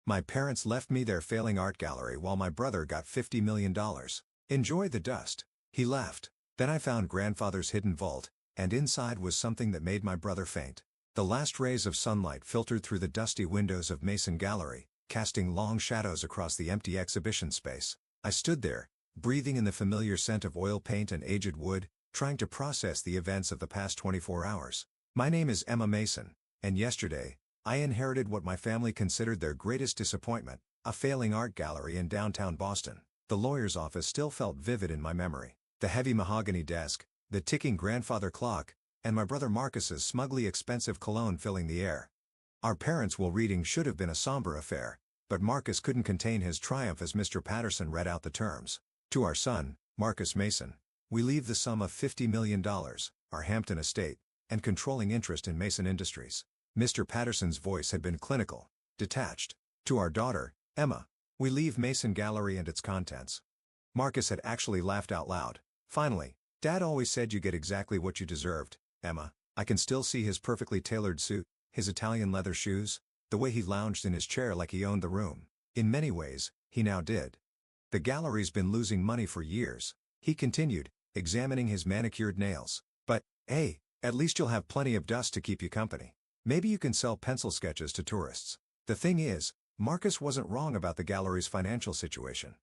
My parents left me their failing art gallery while my brother got $50 million. Enjoy the dust. He laughed. Then I found grandfather's hidden vault, and inside was something that made my brother faint. The last rays of sunlight filtered through the dusty windows of Mason Gallery, casting long shadows across the empty exhibition space. I stood there, breathing in the familiar scent of oil paint and aged wood, trying to process the events of the past 24 hours. My name is Emma Mason, and yesterday, I inherited what my family considered their greatest disappointment, a failing art gallery in downtown Boston. The lawyer's office still felt vivid in my memory. The heavy mahogany desk, the ticking grandfather clock, and my brother Marcus's smugly expensive cologne filling the air. Our parents' will reading should have been a somber affair, but Marcus couldn't contain his triumph as Mr. Patterson read out the terms. To our son, Marcus Mason, we leave the sum of $50 million, our Hampton estate, and controlling interest in Mason Industries. Mr. Patterson's voice had been clinical, detached. To our daughter, Emma, we leave Mason Gallery and its contents. Marcus had actually laughed out loud. Finally, Dad always said you get exactly what you deserved, Emma. I can still see his perfectly tailored suit, his Italian leather shoes, the way he lounged in his chair like he owned the room. In many ways, he now did. The gallery's been losing money for years, he continued, examining his manicured nails. But, hey, at least you'll have plenty of dust to keep you company. Maybe you can sell pencil sketches to tourists. The thing is, Marcus wasn't wrong about the gallery's financial situation.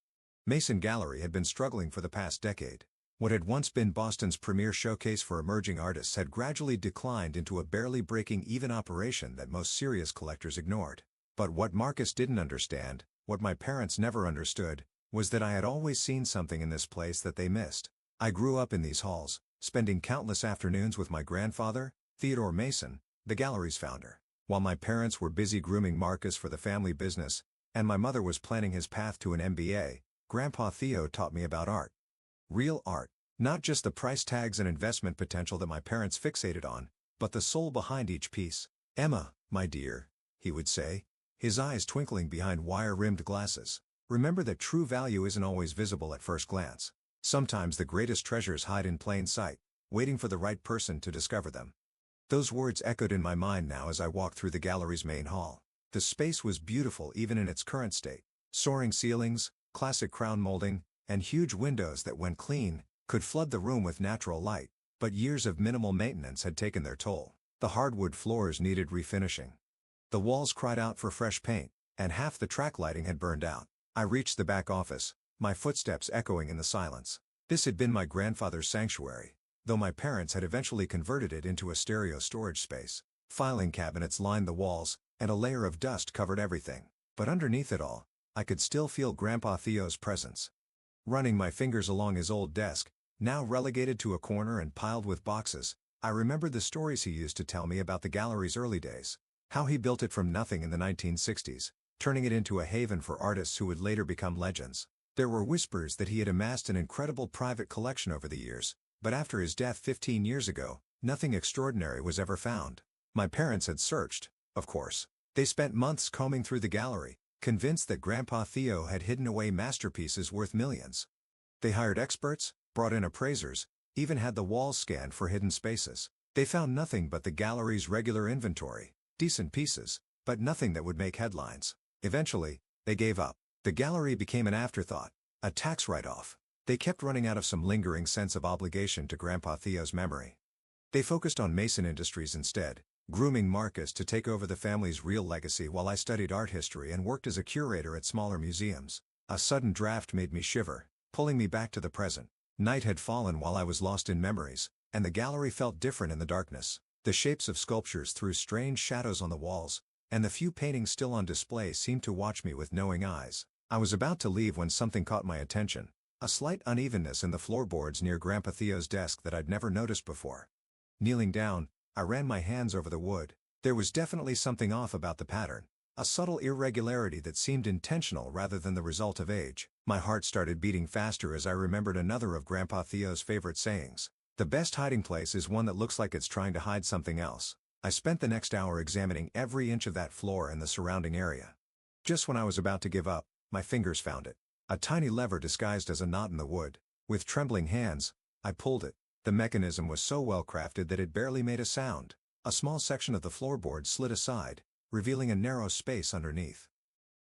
Mason Gallery had been struggling for the past decade. What had once been Boston's premier showcase for emerging artists had gradually declined into a barely breaking even operation that most serious collectors ignored. But what Marcus didn't understand, what my parents never understood, was that I had always seen something in this place that they missed. I grew up in these halls, spending countless afternoons with my grandfather, Theodore Mason, the gallery's founder. While my parents were busy grooming Marcus for the family business, and my mother was planning his path to an MBA, Grandpa Theo taught me about art. Real art, not just the price tags and investment potential that my parents fixated on, but the soul behind each piece. Emma, my dear, he would say, his eyes twinkling behind wire-rimmed glasses. Remember that true value isn't always visible at first glance. Sometimes the greatest treasures hide in plain sight, waiting for the right person to discover them. Those words echoed in my mind now as I walked through the gallery's main hall. The space was beautiful even in its current state. Soaring ceilings, classic crown molding, and huge windows that, when clean, could flood the room with natural light. But years of minimal maintenance had taken their toll. The hardwood floors needed refinishing. The walls cried out for fresh paint, and half the track lighting had burned out. I reached the back office, my footsteps echoing in the silence. This had been my grandfather's sanctuary, though my parents had eventually converted it into a stereo storage space. Filing cabinets lined the walls, and a layer of dust covered everything. But underneath it all, I could still feel Grandpa Theo's presence. Running my fingers along his old desk, now relegated to a corner and piled with boxes, I remembered the stories he used to tell me about the gallery's early days. How he built it from nothing in the 1960s, turning it into a haven for artists who would later become legends. There were whispers that he had amassed an incredible private collection over the years, but after his death 15 years ago, nothing extraordinary was ever found. My parents had searched, of course. They spent months combing through the gallery, convinced that Grandpa Theo had hidden away masterpieces worth millions. They hired experts, brought in appraisers, even had the walls scanned for hidden spaces. They found nothing but the gallery's regular inventory, decent pieces, but nothing that would make headlines. Eventually, they gave up. The gallery became an afterthought, a tax write-off. They kept running out of some lingering sense of obligation to Grandpa Theo's memory. They focused on Mason Industries instead, grooming Marcus to take over the family's real legacy while I studied art history and worked as a curator at smaller museums. A sudden draft made me shiver, pulling me back to the present. Night had fallen while I was lost in memories, and the gallery felt different in the darkness. The shapes of sculptures threw strange shadows on the walls, and the few paintings still on display seemed to watch me with knowing eyes. I was about to leave when something caught my attention, a slight unevenness in the floorboards near Grandpa Theo's desk that I'd never noticed before. Kneeling down, I ran my hands over the wood. There was definitely something off about the pattern, a subtle irregularity that seemed intentional rather than the result of age. My heart started beating faster as I remembered another of Grandpa Theo's favorite sayings. The best hiding place is one that looks like it's trying to hide something else. I spent the next hour examining every inch of that floor and the surrounding area. Just when I was about to give up, my fingers found it. A tiny lever disguised as a knot in the wood. With trembling hands, I pulled it. The mechanism was so well crafted that it barely made a sound. A small section of the floorboard slid aside, revealing a narrow space underneath.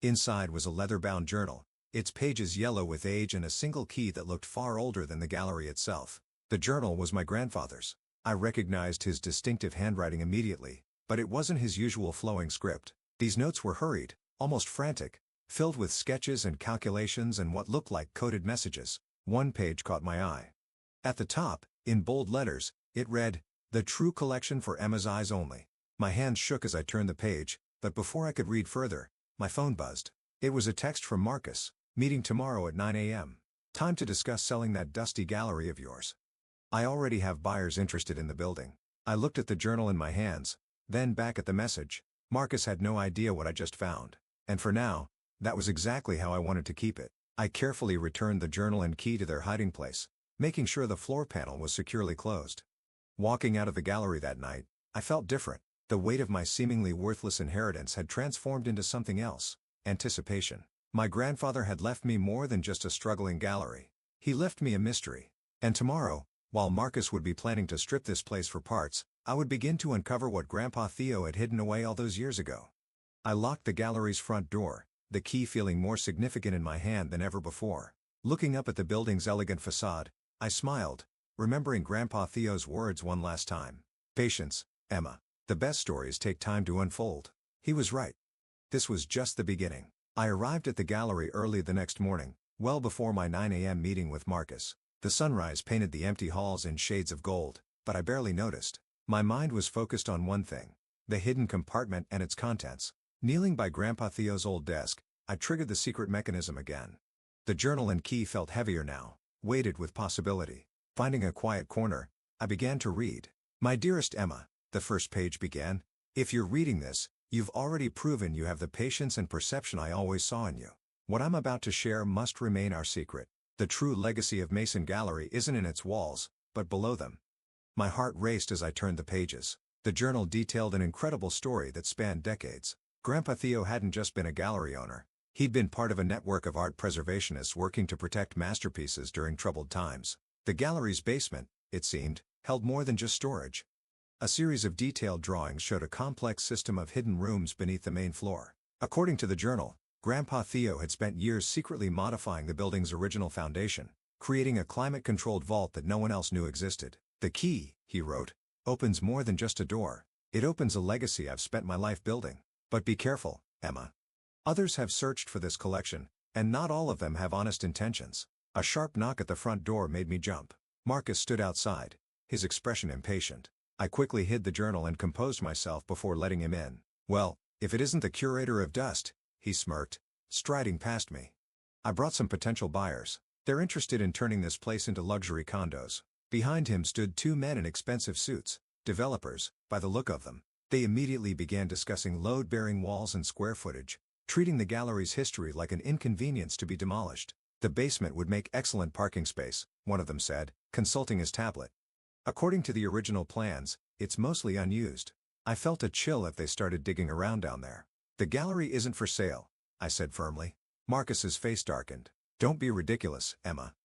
Inside was a leather-bound journal, its pages yellow with age and a single key that looked far older than the gallery itself. The journal was my grandfather's. I recognized his distinctive handwriting immediately, but it wasn't his usual flowing script. These notes were hurried, almost frantic, filled with sketches and calculations and what looked like coded messages. One page caught my eye. At the top, in bold letters, it read, "The True Collection for Emma's Eyes Only." My hands shook as I turned the page, but before I could read further, my phone buzzed. It was a text from Marcus. "Meeting tomorrow at 9 a.m. Time to discuss selling that dusty gallery of yours. I already have buyers interested in the building." I looked at the journal in my hands, then back at the message. Marcus had no idea what I just found. And for now, that was exactly how I wanted to keep it. I carefully returned the journal and key to their hiding place, making sure the floor panel was securely closed. Walking out of the gallery that night, I felt different. The weight of my seemingly worthless inheritance had transformed into something else: anticipation. My grandfather had left me more than just a struggling gallery. He left me a mystery. And tomorrow, while Marcus would be planning to strip this place for parts, I would begin to uncover what Grandpa Theo had hidden away all those years ago. I locked the gallery's front door, the key feeling more significant in my hand than ever before. Looking up at the building's elegant facade, I smiled, remembering Grandpa Theo's words one last time. "Patience, Emma. The best stories take time to unfold." He was right. This was just the beginning. I arrived at the gallery early the next morning, well before my 9 a.m. meeting with Marcus. The sunrise painted the empty halls in shades of gold, but I barely noticed. My mind was focused on one thing: the hidden compartment and its contents. Kneeling by Grandpa Theo's old desk, I triggered the secret mechanism again. The journal and key felt heavier now, weighted with possibility. Finding a quiet corner, I began to read. "My dearest Emma," the first page began, "if you're reading this, you've already proven you have the patience and perception I always saw in you. What I'm about to share must remain our secret. The true legacy of Mason Gallery isn't in its walls, but below them." My heart raced as I turned the pages. The journal detailed an incredible story that spanned decades. Grandpa Theo hadn't just been a gallery owner. He'd been part of a network of art preservationists working to protect masterpieces during troubled times. The gallery's basement, it seemed, held more than just storage. A series of detailed drawings showed a complex system of hidden rooms beneath the main floor. According to the journal, Grandpa Theo had spent years secretly modifying the building's original foundation, creating a climate-controlled vault that no one else knew existed. "The key," he wrote, "opens more than just a door. It opens a legacy I've spent my life building. But be careful, Emma. Others have searched for this collection, and not all of them have honest intentions." A sharp knock at the front door made me jump. Marcus stood outside, his expression impatient. I quickly hid the journal and composed myself before letting him in. "Well, if it isn't the curator of dust," he smirked, striding past me. "I brought some potential buyers. They're interested in turning this place into luxury condos." Behind him stood two men in expensive suits, developers, by the look of them. They immediately began discussing load-bearing walls and square footage, treating the gallery's history like an inconvenience to be demolished. "The basement would make excellent parking space," one of them said, consulting his tablet. "According to the original plans, it's mostly unused." I felt a chill if they started digging around down there. "The gallery isn't for sale," I said firmly. Marcus's face darkened. "Don't be ridiculous, Emma.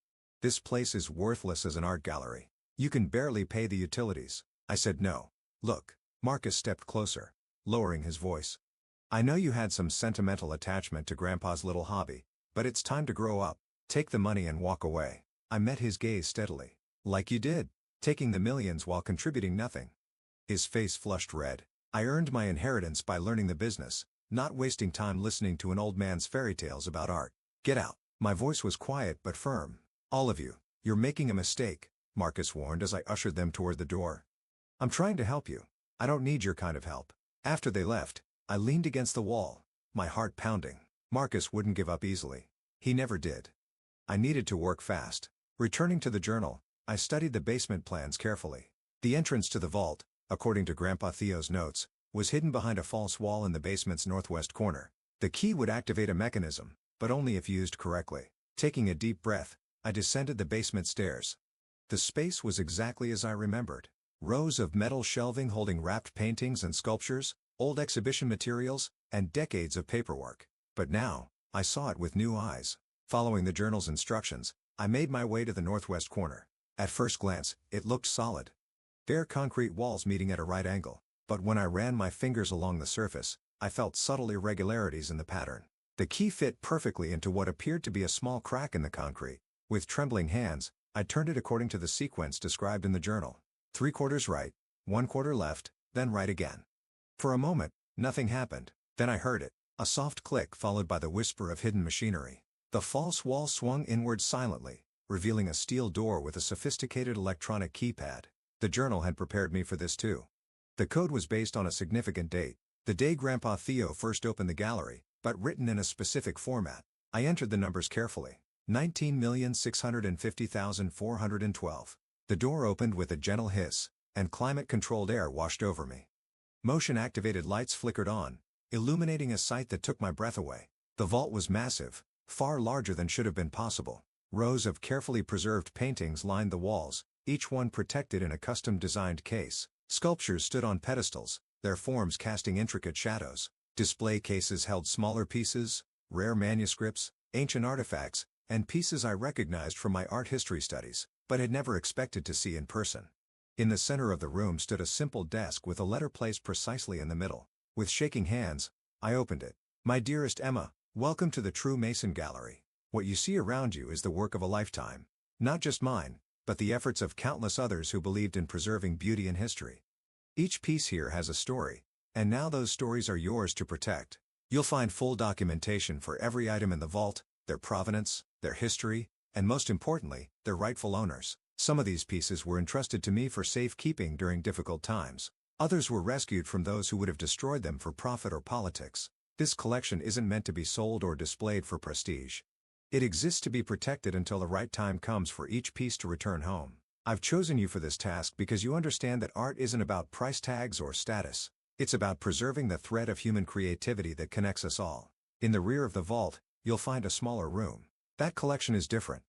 This place is worthless as an art gallery. You can barely pay the utilities." I said no. "Look." Marcus stepped closer, lowering his voice. "I know you had some sentimental attachment to Grandpa's little hobby, but it's time to grow up. Take the money and walk away." I met his gaze steadily. "Like you did. Taking the millions while contributing nothing." His face flushed red. "I earned my inheritance by learning the business, not wasting time listening to an old man's fairy tales about art. Get out." My voice was quiet but firm. "All of you, you're making a mistake," Marcus warned as I ushered them toward the door. "I'm trying to help you. I don't need your kind of help." After they left, I leaned against the wall, my heart pounding. Marcus wouldn't give up easily. He never did. I needed to work fast. Returning to the journal, I studied the basement plans carefully. The entrance to the vault, according to Grandpa Theo's notes, was hidden behind a false wall in the basement's northwest corner. The key would activate a mechanism, but only if used correctly. Taking a deep breath, I descended the basement stairs. The space was exactly as I remembered. Rows of metal shelving holding wrapped paintings and sculptures, old exhibition materials, and decades of paperwork. But now, I saw it with new eyes. Following the journal's instructions, I made my way to the northwest corner. At first glance, it looked solid. Bare concrete walls meeting at a right angle. But when I ran my fingers along the surface, I felt subtle irregularities in the pattern. The key fit perfectly into what appeared to be a small crack in the concrete. With trembling hands, I turned it according to the sequence described in the journal. 3/4 right, 1/4 left, then right again. For a moment, nothing happened. Then I heard it, a soft click followed by the whisper of hidden machinery. The false wall swung inward silently, revealing a steel door with a sophisticated electronic keypad. The journal had prepared me for this too. The code was based on a significant date, the day Grandpa Theo first opened the gallery, but written in a specific format. I entered the numbers carefully. 19,650,412. The door opened with a gentle hiss, and climate-controlled air washed over me. Motion-activated lights flickered on, illuminating a sight that took my breath away. The vault was massive, far larger than should have been possible. Rows of carefully preserved paintings lined the walls, each one protected in a custom-designed case. Sculptures stood on pedestals, their forms casting intricate shadows. Display cases held smaller pieces, rare manuscripts, ancient artifacts, and pieces I recognized from my art history studies, but had never expected to see in person. In the center of the room stood a simple desk with a letter placed precisely in the middle. With shaking hands, I opened it. "My dearest Emma, welcome to the True Mason Gallery. What you see around you is the work of a lifetime. Not just mine, but the efforts of countless others who believed in preserving beauty and history. Each piece here has a story, and now those stories are yours to protect. You'll find full documentation for every item in the vault, their provenance, their history, and most importantly, their rightful owners. Some of these pieces were entrusted to me for safekeeping during difficult times. Others were rescued from those who would have destroyed them for profit or politics. This collection isn't meant to be sold or displayed for prestige. It exists to be protected until the right time comes for each piece to return home. I've chosen you for this task because you understand that art isn't about price tags or status. It's about preserving the thread of human creativity that connects us all. In the rear of the vault, you'll find a smaller room. That collection is different.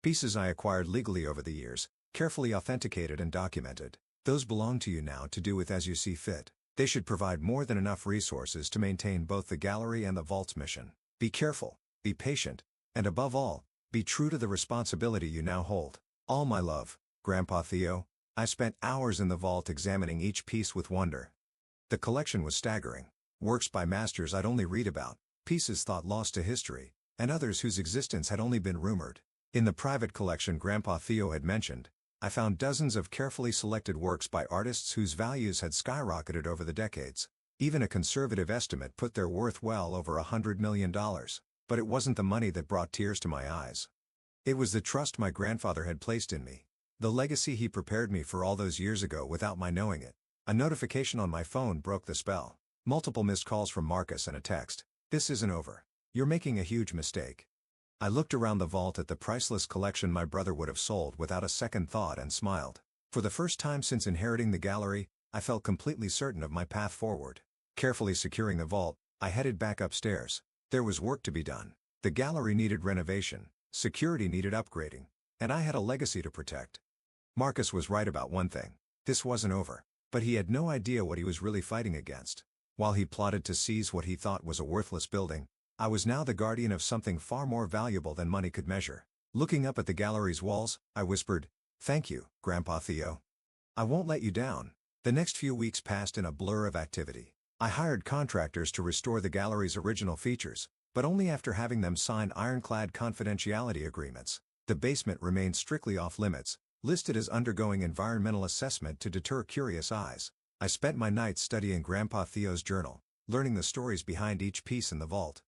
Pieces I acquired legally over the years, carefully authenticated and documented. Those belong to you now to do with as you see fit. They should provide more than enough resources to maintain both the gallery and the vault's mission. Be careful, be patient, and above all, be true to the responsibility you now hold. All my love, Grandpa Theo." I spent hours in the vault examining each piece with wonder. The collection was staggering. Works by masters I'd only read about, pieces thought lost to history, and others whose existence had only been rumored. In the private collection Grandpa Theo had mentioned, I found dozens of carefully selected works by artists whose values had skyrocketed over the decades. Even a conservative estimate put their worth well over $100 million. But it wasn't the money that brought tears to my eyes. It was the trust my grandfather had placed in me. The legacy he prepared me for all those years ago without my knowing it. A notification on my phone broke the spell. Multiple missed calls from Marcus and a text. "This isn't over. You're making a huge mistake." I looked around the vault at the priceless collection my brother would have sold without a second thought and smiled. For the first time since inheriting the gallery, I felt completely certain of my path forward. Carefully securing the vault, I headed back upstairs. There was work to be done. The gallery needed renovation, security needed upgrading, and I had a legacy to protect. Marcus was right about one thing. This wasn't over. But he had no idea what he was really fighting against. While he plotted to seize what he thought was a worthless building, I was now the guardian of something far more valuable than money could measure. Looking up at the gallery's walls, I whispered, "Thank you, Grandpa Theo. I won't let you down." The next few weeks passed in a blur of activity. I hired contractors to restore the gallery's original features, but only after having them sign ironclad confidentiality agreements. The basement remained strictly off-limits, listed as undergoing environmental assessment to deter curious eyes. I spent my nights studying Grandpa Theo's journal, learning the stories behind each piece in the vault.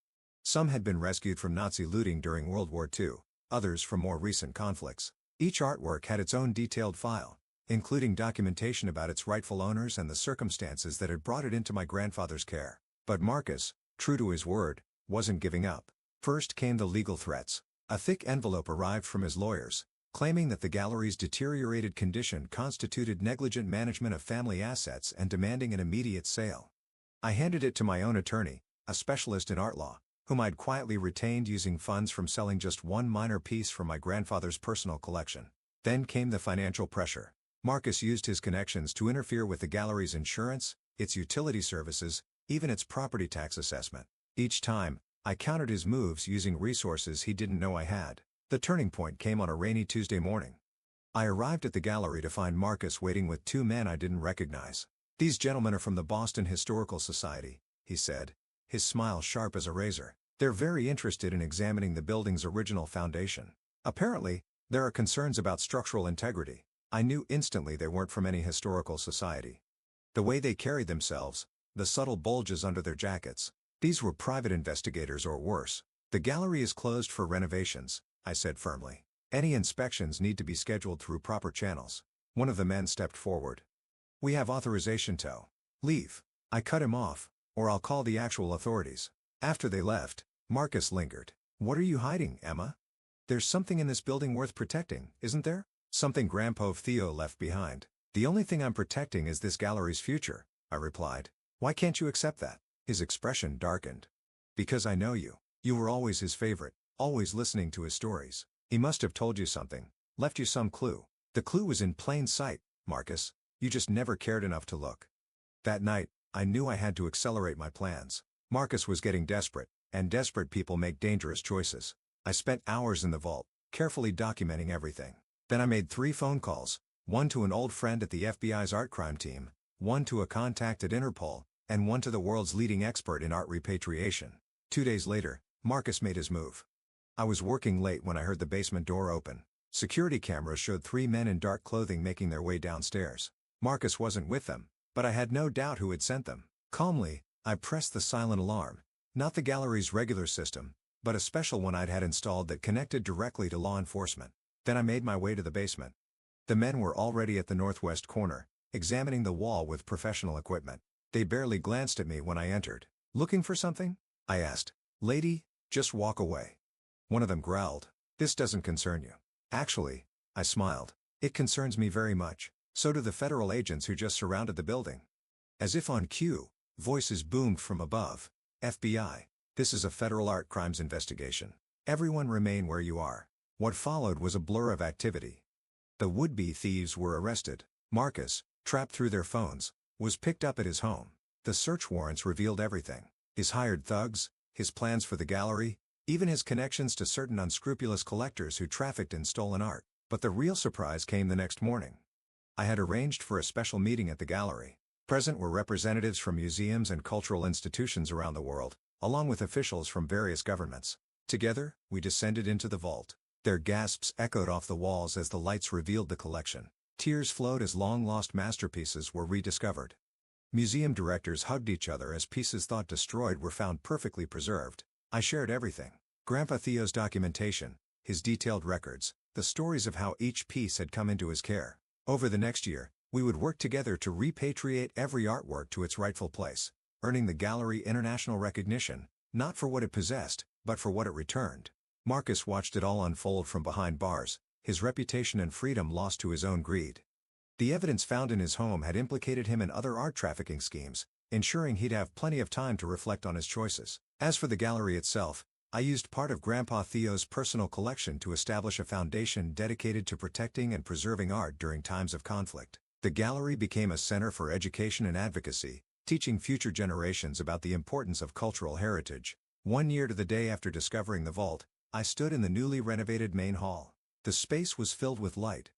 Some had been rescued from Nazi looting during World War II, others from more recent conflicts. Each artwork had its own detailed file, including documentation about its rightful owners and the circumstances that had brought it into my grandfather's care. But Marcus, true to his word, wasn't giving up. First came the legal threats. A thick envelope arrived from his lawyers, claiming that the gallery's deteriorated condition constituted negligent management of family assets and demanding an immediate sale. I handed it to my own attorney, a specialist in art law, whom I'd quietly retained using funds from selling just one minor piece from my grandfather's personal collection. Then came the financial pressure. Marcus used his connections to interfere with the gallery's insurance, its utility services, even its property tax assessment. Each time, I countered his moves using resources he didn't know I had. The turning point came on a rainy Tuesday morning. I arrived at the gallery to find Marcus waiting with two men I didn't recognize. "These gentlemen are from the Boston Historical Society," he said, his smile sharp as a razor. They're very interested in examining the building's original foundation. Apparently, there are concerns about structural integrity. I knew instantly they weren't from any historical society. The way they carried themselves, the subtle bulges under their jackets. These were private investigators or worse. The gallery is closed for renovations, I said firmly. Any inspections need to be scheduled through proper channels. One of the men stepped forward. We have authorization to leave. I cut him off, or I'll call the actual authorities. After they left, Marcus lingered. What are you hiding, Emma? There's something in this building worth protecting, isn't there? Something Grandpa Theo left behind. The only thing I'm protecting is this gallery's future, I replied. Why can't you accept that? His expression darkened. Because I know you. You were always his favorite, always listening to his stories. He must have told you something, left you some clue. The clue was in plain sight, Marcus. You just never cared enough to look. That night, I knew I had to accelerate my plans. Marcus was getting desperate, and desperate people make dangerous choices. I spent hours in the vault, carefully documenting everything. Then I made 3 phone calls, one to an old friend at the FBI's art crime team, one to a contact at Interpol, and one to the world's leading expert in art repatriation. 2 days later, Marcus made his move. I was working late when I heard the basement door open. Security cameras showed 3 men in dark clothing making their way downstairs. Marcus wasn't with them, but I had no doubt who had sent them. Calmly, I pressed the silent alarm. Not the gallery's regular system, but a special one I'd had installed that connected directly to law enforcement. Then I made my way to the basement. The men were already at the northwest corner, examining the wall with professional equipment. They barely glanced at me when I entered. Looking for something? I asked. Lady, just walk away. One of them growled. This doesn't concern you. Actually, I smiled. It concerns me very much. So do the federal agents who just surrounded the building. As if on cue, voices boomed from above. FBI, this is a federal art crimes investigation. Everyone remain where you are. What followed was a blur of activity. The would-be thieves were arrested. Marcus, trapped through their phones, was picked up at his home. The search warrants revealed everything. His hired thugs, his plans for the gallery, even his connections to certain unscrupulous collectors who trafficked in stolen art. But the real surprise came the next morning. I had arranged for a special meeting at the gallery. Present were representatives from museums and cultural institutions around the world, along with officials from various governments. Together, we descended into the vault. Their gasps echoed off the walls as the lights revealed the collection. Tears flowed as long-lost masterpieces were rediscovered. Museum directors hugged each other as pieces thought destroyed were found perfectly preserved. I shared everything. Grandpa Theo's documentation, his detailed records, the stories of how each piece had come into his care. Over the next year, we would work together to repatriate every artwork to its rightful place, earning the gallery international recognition, not for what it possessed, but for what it returned. Marcus watched it all unfold from behind bars, his reputation and freedom lost to his own greed. The evidence found in his home had implicated him in other art trafficking schemes, ensuring he'd have plenty of time to reflect on his choices. As for the gallery itself, I used part of Grandpa Theo's personal collection to establish a foundation dedicated to protecting and preserving art during times of conflict. The gallery became a center for education and advocacy, teaching future generations about the importance of cultural heritage. 1 year to the day after discovering the vault, I stood in the newly renovated main hall. The space was filled with light.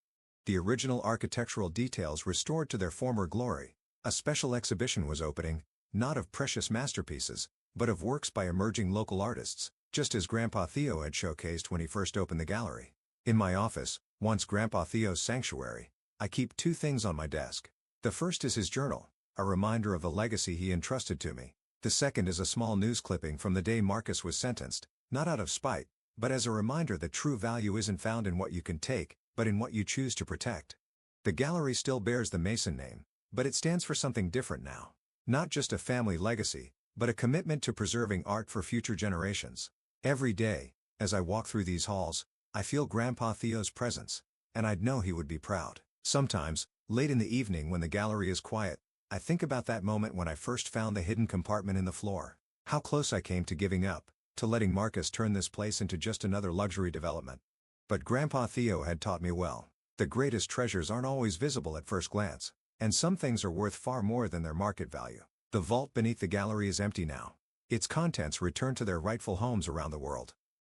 The original architectural details restored to their former glory. A special exhibition was opening, not of precious masterpieces, but of works by emerging local artists, just as Grandpa Theo had showcased when he first opened the gallery. In my office, once Grandpa Theo's sanctuary, I keep 2 things on my desk. The first is his journal, a reminder of the legacy he entrusted to me. The second is a small news clipping from the day Marcus was sentenced, not out of spite, but as a reminder that true value isn't found in what you can take, but in what you choose to protect. The gallery still bears the Mason name, but it stands for something different now. Not just a family legacy, but a commitment to preserving art for future generations. Every day, as I walk through these halls, I feel Grandpa Theo's presence, and I'd know he would be proud. Sometimes, late in the evening when the gallery is quiet, I think about that moment when I first found the hidden compartment in the floor. How close I came to giving up, to letting Marcus turn this place into just another luxury development. But Grandpa Theo had taught me well. The greatest treasures aren't always visible at first glance, and some things are worth far more than their market value. The vault beneath the gallery is empty now. Its contents return to their rightful homes around the world.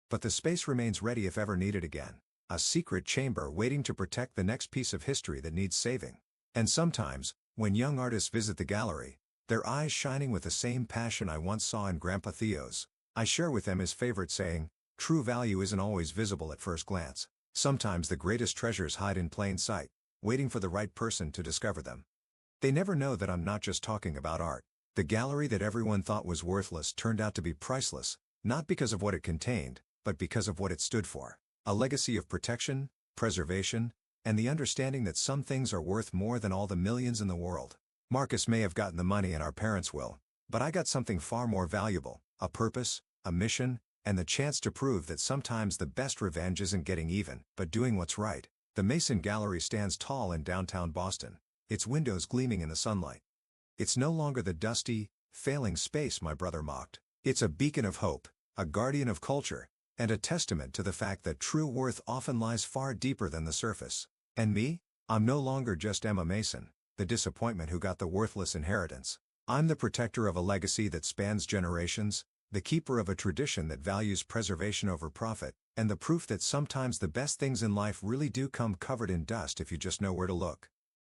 But the space remains ready if ever needed again. A secret chamber waiting to protect the next piece of history that needs saving. And sometimes, when young artists visit the gallery, their eyes shining with the same passion I once saw in Grandpa Theo's, I share with them his favorite saying, true value isn't always visible at first glance. Sometimes the greatest treasures hide in plain sight, waiting for the right person to discover them. They never know that I'm not just talking about art. The gallery that everyone thought was worthless turned out to be priceless, not because of what it contained, but because of what it stood for. A legacy of protection, preservation, and the understanding that some things are worth more than all the millions in the world. Marcus may have gotten the money and our parents will, but I got something far more valuable, a purpose, a mission, and the chance to prove that sometimes the best revenge isn't getting even, but doing what's right. The Mason Gallery stands tall in downtown Boston, its windows gleaming in the sunlight. It's no longer the dusty, failing space my brother mocked. It's a beacon of hope, a guardian of culture, and a testament to the fact that true worth often lies far deeper than the surface. And me? I'm no longer just Emma Mason, the disappointment who got the worthless inheritance. I'm the protector of a legacy that spans generations, the keeper of a tradition that values preservation over profit, and the proof that sometimes the best things in life really do come covered in dust if you just know where to look.